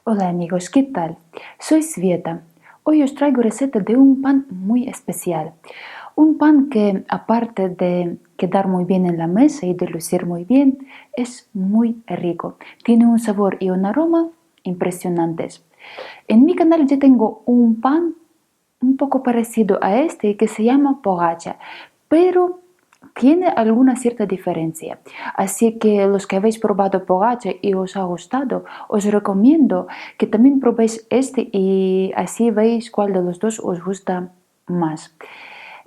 Hola amigos, ¿qué tal? Soy Sveta. Hoy os traigo receta de un pan muy especial. Un pan que, aparte de quedar muy bien en la mesa y de lucir muy bien, es muy rico. Tiene un sabor y un aroma impresionantes. En mi canal ya tengo un pan un poco parecido a este que se llama pogacha, pero tiene alguna cierta diferencia. Así que los que habéis probado pogacha y os ha gustado, os recomiendo que también probéis este y así veis cuál de los dos os gusta más.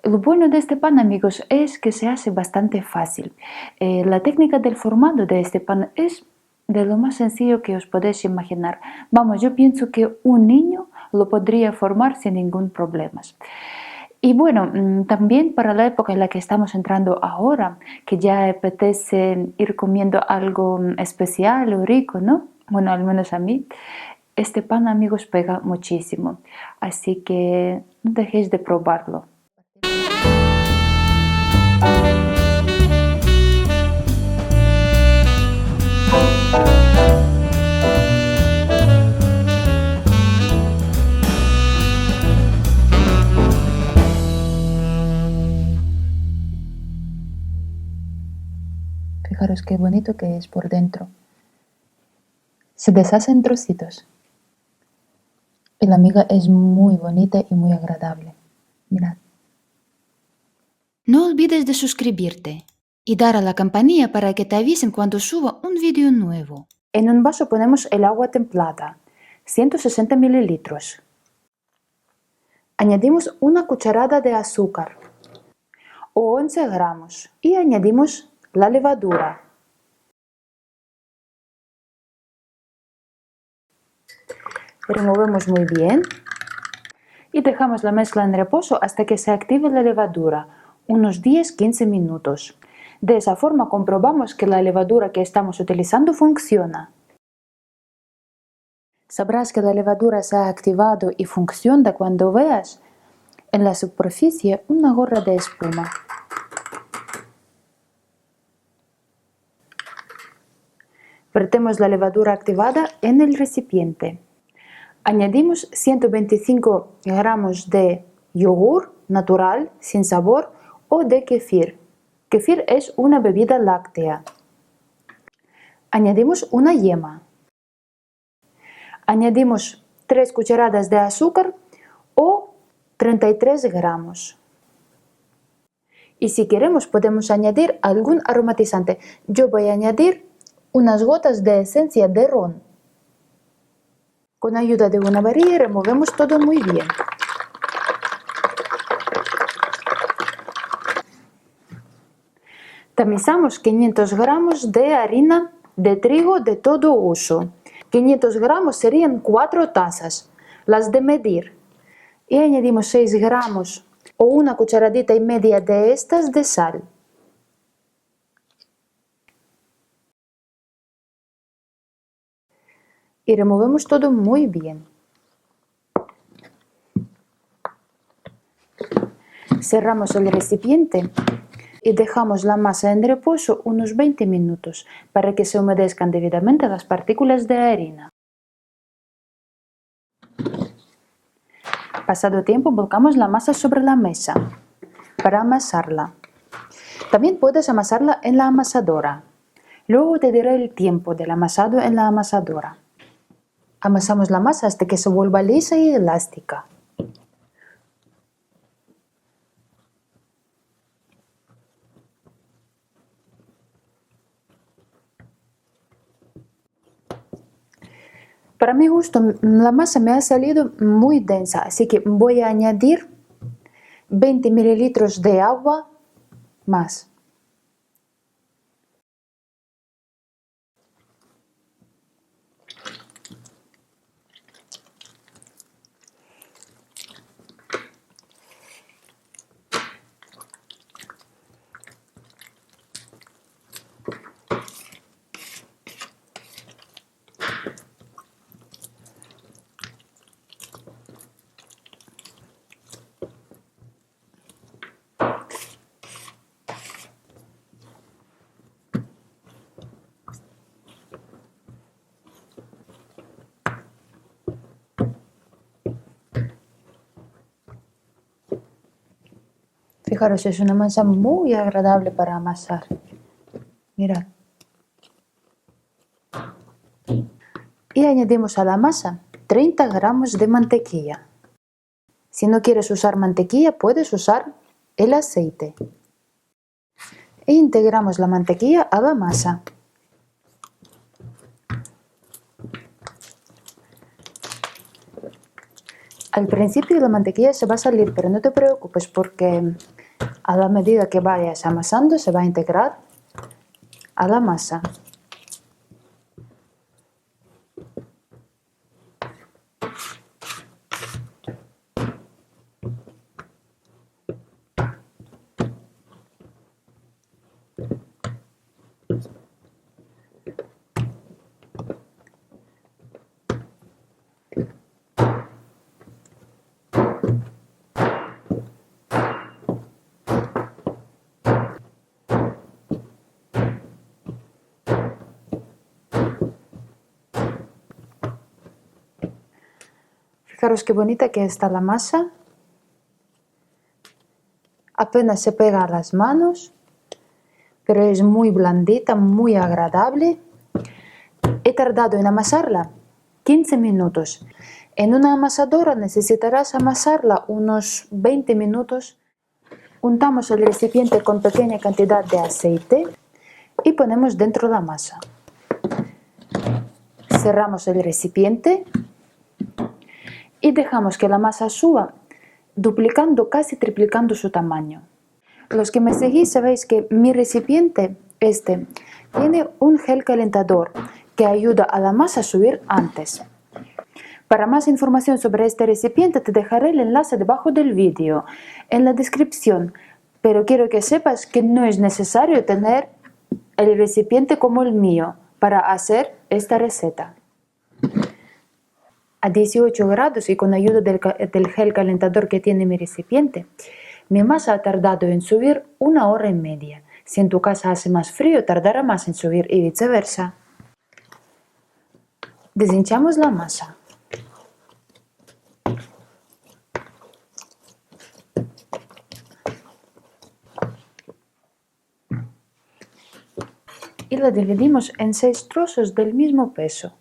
Lo bueno de este pan, amigos, es que se hace bastante fácil. La técnica del formado de este pan es de lo más sencillo que os podéis imaginar. Vamos, yo pienso que un niño lo podría formar sin ningún problema. Y bueno, también para la época en la que estamos entrando ahora, que ya apetece ir comiendo algo especial o rico, ¿no? Bueno, al menos a mí, este pan, amigos, pega muchísimo. Así que no dejéis de probarlo. Fijaros qué bonito que es por dentro. Se deshace en trocitos. Y la miga es muy bonita y muy agradable. Mirad. No olvides de suscribirte y dar a la campanilla para que te avisen cuando suba un vídeo nuevo. En un vaso ponemos el agua templada, 160 mililitros. Añadimos una cucharada de azúcar, o 11 gramos, y añadimos la levadura. Removemos muy bien y dejamos la mezcla en reposo hasta que se active la levadura, unos 10-15 minutos. De esa forma comprobamos que la levadura que estamos utilizando funciona. Sabrás que la levadura se ha activado y funciona cuando veas en la superficie una gorra de espuma. Vertemos la levadura activada en el recipiente. Añadimos 125 gramos de yogur natural, sin sabor, o de kefir. Kefir es una bebida láctea. Añadimos una yema. Añadimos 3 cucharadas de azúcar o 33 gramos. Y si queremos podemos añadir algún aromatizante. Yo voy a añadir unas gotas de esencia de ron. Con ayuda de una varilla removemos todo muy bien. Tamizamos 500 gramos de harina de trigo de todo uso. 500 gramos serían 4 tazas, las de medir. Y añadimos 6 gramos o una cucharadita y media de estas de sal. Y removemos todo muy bien. Cerramos el recipiente y dejamos la masa en reposo unos 20 minutos para que se humedezcan debidamente las partículas de harina. Pasado tiempo volcamos la masa sobre la mesa para amasarla. También puedes amasarla en la amasadora. Luego te diré el tiempo del amasado en la amasadora. Amasamos la masa hasta que se vuelva lisa y elástica. Para mi gusto, la masa me ha salido muy densa, así que voy a añadir 20 mililitros de agua más. Fijaros, es una masa muy agradable para amasar. Mirad. Y añadimos a la masa 30 gramos de mantequilla. Si no quieres usar mantequilla, puedes usar el aceite. E integramos la mantequilla a la masa. Al principio la mantequilla se va a salir, pero no te preocupes porque a la medida que vayas amasando se va a integrar a la masa. Fijaros qué bonita que está la masa. Apenas se pega a las manos, pero es muy blandita, muy agradable. He tardado en amasarla 15 minutos. En una amasadora necesitarás amasarla unos 20 minutos. Untamos el recipiente con pequeña cantidad de aceite y ponemos dentro la masa. Cerramos el recipiente y dejamos que la masa suba, duplicando, casi triplicando su tamaño. Los que me seguís sabéis que mi recipiente tiene un gel calentador que ayuda a la masa a subir antes. Para más información sobre este recipiente te dejaré el enlace debajo del vídeo, en la descripción, pero quiero que sepas que no es necesario tener el recipiente como el mío para hacer esta receta. A 18 grados y con ayuda del gel calentador que tiene mi recipiente, mi masa ha tardado en subir 1 hora y media. Si en tu casa hace más frío, tardará más en subir y viceversa. Deshinchamos la masa. Y la dividimos en 6 trozos del mismo peso.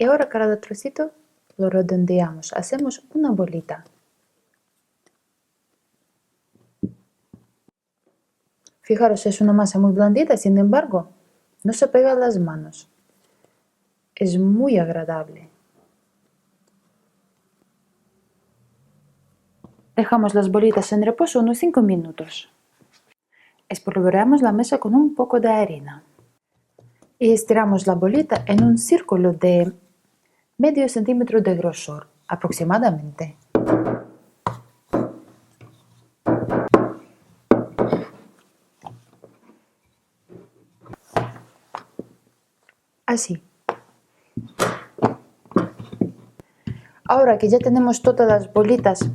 Y ahora cada trocito lo redondeamos, hacemos una bolita. Fijaros, es una masa muy blandita, sin embargo, no se pega a las manos. Es muy agradable. Dejamos las bolitas en reposo unos 5 minutos. Espolvoreamos la mesa con un poco de harina. Y estiramos la bolita en un círculo de medio centímetro de grosor, aproximadamente. Así. Ahora que ya tenemos todas las bolitas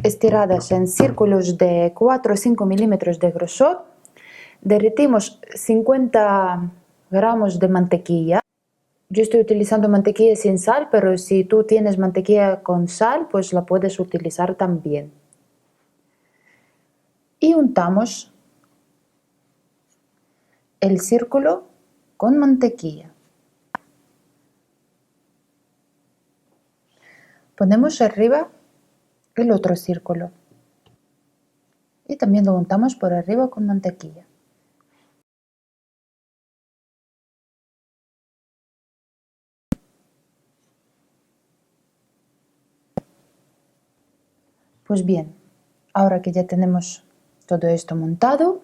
estiradas en círculos de 4 o 5 milímetros de grosor, derretimos 50 gramos de mantequilla. Yo estoy utilizando mantequilla sin sal, pero si tú tienes mantequilla con sal, pues la puedes utilizar también. Y untamos el círculo con mantequilla. Ponemos arriba el otro círculo y también lo untamos por arriba con mantequilla. Pues bien, ahora que ya tenemos todo esto montado,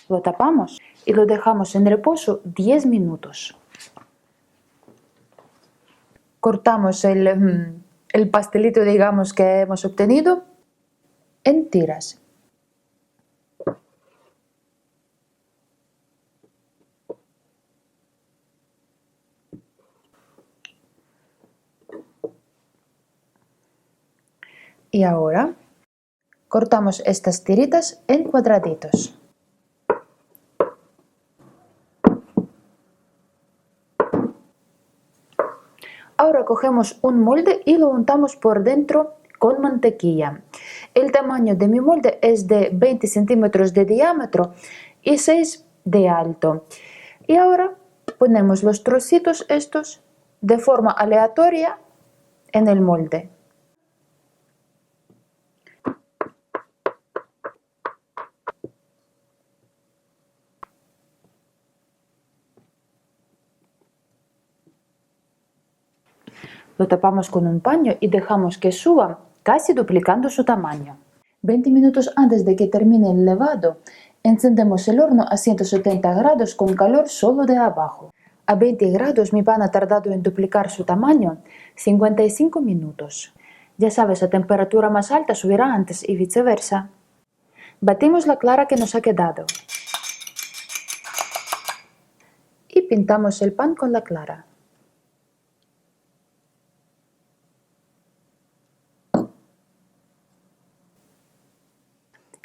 lo tapamos y lo dejamos en reposo 10 minutos. Cortamos el pastelito, digamos, que hemos obtenido en tiras. Y ahora cortamos estas tiritas en cuadraditos. cogemos un molde y lo untamos por dentro con mantequilla. El tamaño de mi molde es de 20 centímetros de diámetro y 6 de alto. Y ahora ponemos los trocitos estos de forma aleatoria en el molde. Lo tapamos con un paño y dejamos que suba, casi duplicando su tamaño. 20 minutos antes de que termine el levado, encendemos el horno a 170 grados con calor solo de abajo. A 20 grados mi pan ha tardado en duplicar su tamaño 55 minutos. Ya sabes, a temperatura más alta subirá antes y viceversa. Batimos la clara que nos ha quedado y pintamos el pan con la clara.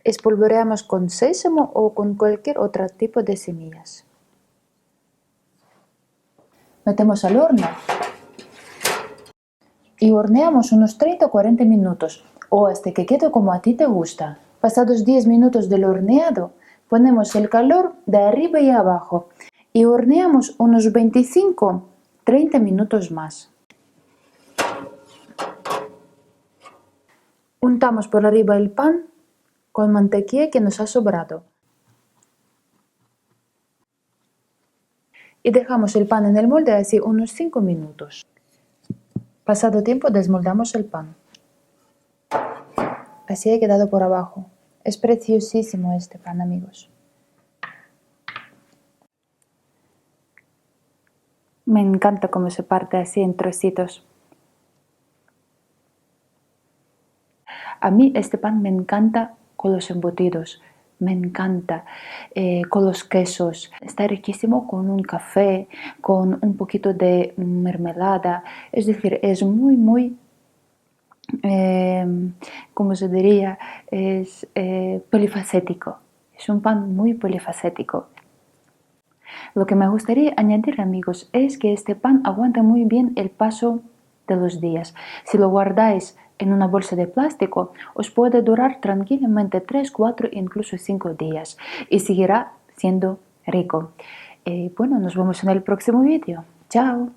Espolvoreamos con sésamo o con cualquier otro tipo de semillas. Metemos al horno y horneamos unos 30 o 40 minutos o hasta que quede como a ti te gusta. Pasados 10 minutos del horneado, ponemos el calor de arriba y abajo y horneamos unos 25-30 minutos más. Untamos por arriba el pan con mantequilla que nos ha sobrado. Y dejamos el pan en el molde así unos 5 minutos. Pasado tiempo desmoldamos el pan. Así ha quedado por abajo. Es preciosísimo este pan, amigos. Me encanta cómo se parte así en trocitos. A mí este pan me encanta con los embutidos, me encanta con los quesos. Está riquísimo con un café, con un poquito de mermelada. Es decir, es muy, ¿cómo se diría? Es polifacético. Es un pan muy polifacético. Lo que me gustaría añadir, amigos, es que este pan aguanta muy bien el paso de los días. Si lo guardáis en una bolsa de plástico, os puede durar tranquilamente 3, 4, incluso 5 días y seguirá siendo rico. Bueno, nos vemos en el próximo vídeo. Chao.